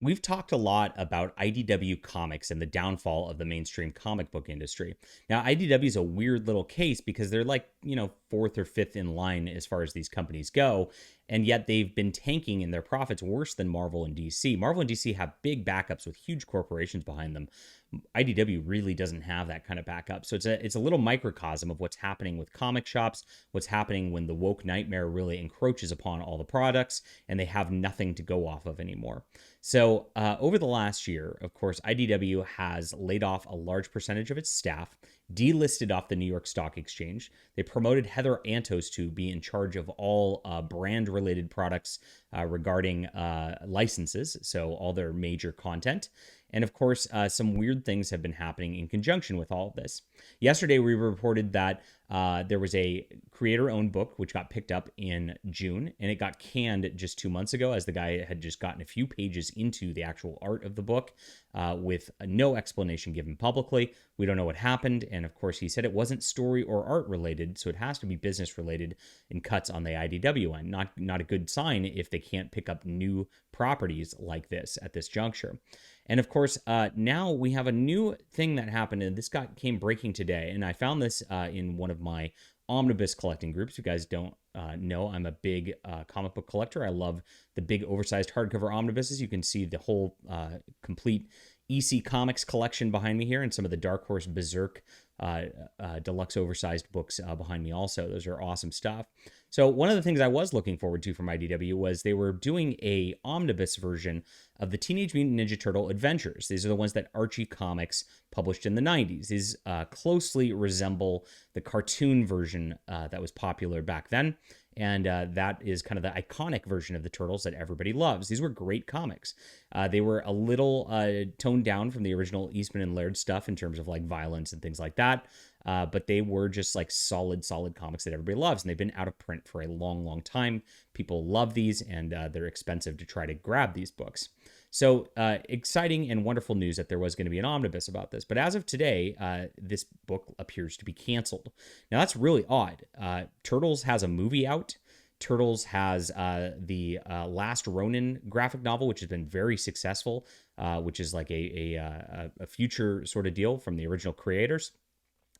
We've talked a lot about IDW Comics and the downfall of the mainstream comic book industry. Now, IDW is a weird little case because they're like, fourth or fifth in line as far as these companies go. And yet they've been tanking in their profits worse than Marvel and DC. Marvel and DC have big backups with huge corporations behind them. IDW really doesn't have that kind of backup. So it's a little microcosm of what's happening with comic shops, what's happening when the woke nightmare really encroaches upon all the products and they have nothing to go off of anymore. So over the last year, of course, IDW has laid off a large percentage of its staff, delisted off the New York Stock Exchange. They promoted Heather Antos to be in charge of all brand-related products regarding licenses, so all their major content. And of course, some weird things have been happening in conjunction with all of this. Yesterday, we reported that there was a creator-owned book which got picked up in June, and it got canned just 2 months ago as the guy had just gotten a few pages into the actual art of the book with no explanation given publicly. We don't know what happened, and of course, he said it wasn't story or art related, so it has to be business related in cuts on the IDW end. Not a good sign if they can't pick up new properties like this at this juncture. And of course, now we have a new thing that happened, and this came breaking today. And I found this in one of my omnibus collecting groups. You guys don't know I'm a big comic book collector. I love the big oversized hardcover omnibuses. You can see the whole complete EC Comics collection behind me here, and some of the Dark Horse Berserk deluxe oversized books behind me also. Those are awesome stuff. So one of the things I was looking forward to from IDW was they were doing a omnibus version of the Teenage Mutant Ninja Turtle Adventures. These are the ones that Archie Comics published in the 90s. These closely resemble the cartoon version that was popular back then. And that is kind of the iconic version of the Turtles that everybody loves. These were great comics. They were a little toned down from the original Eastman and Laird stuff in terms of like violence and things like that. But they were just like solid comics that everybody loves. And they've been out of print for a long time. People love these, and they're expensive to try to grab these books. So exciting and wonderful news that there was going to be an omnibus about this. But as of today, this book appears to be canceled. Now, that's really odd. Turtles has a movie out. Turtles has the Last Ronin graphic novel, which has been very successful, which is like a future sort of deal from the original creators.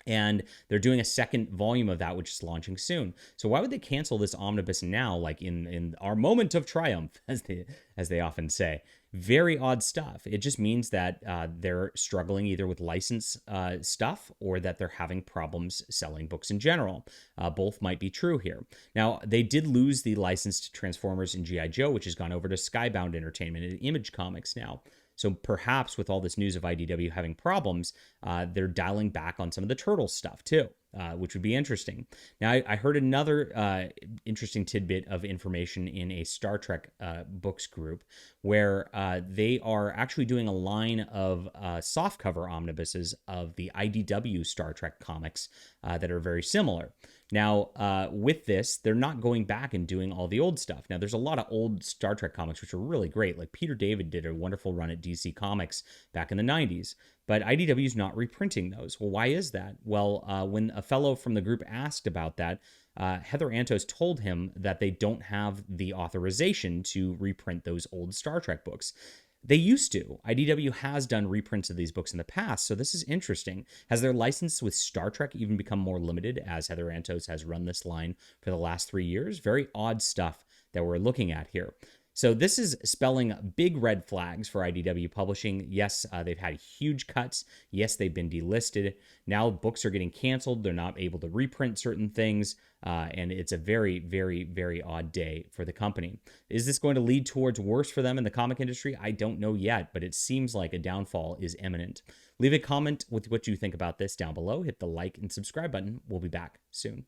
And they're doing a second volume of that, which is launching soon. So why would they cancel this omnibus now, like in our moment of triumph, as they often say? Very odd stuff. It just means that they're struggling either with license stuff or that they're having problems selling books in general. Both might be true here. Now, they did lose the license to Transformers and G.I. Joe, which has gone over to Skybound Entertainment and Image Comics now. So perhaps with all this news of IDW having problems, they're dialing back on some of the Turtles stuff too, which would be interesting. Now, I heard another interesting tidbit of information in a Star Trek books group where they are actually doing a line of softcover omnibuses of the IDW Star Trek comics that are very similar. Now, with this, they're not going back and doing all the old stuff. Now, there's a lot of old Star Trek comics which are really great. Like Peter David did a wonderful run at DC Comics back in the 90s. But IDW is not reprinting those. Well, why is that? Well, when a fellow from the group asked about that, Heather Antos told him that they don't have the authorization to reprint those old Star Trek books. They used to. IDW has done reprints of these books in the past, so this is interesting. Has their license with Star Trek even become more limited as Heather Antos has run this line for the last 3 years? Very odd stuff that we're looking at here. So this is spelling big red flags for IDW Publishing. Yes, they've had huge cuts. Yes, they've been delisted. Now books are getting canceled. They're not able to reprint certain things. And it's a very odd day for the company. Is this going to lead towards worse for them in the comic industry? I don't know yet, but it seems like a downfall is imminent. Leave a comment with what you think about this down below. Hit the like and subscribe button. We'll be back soon.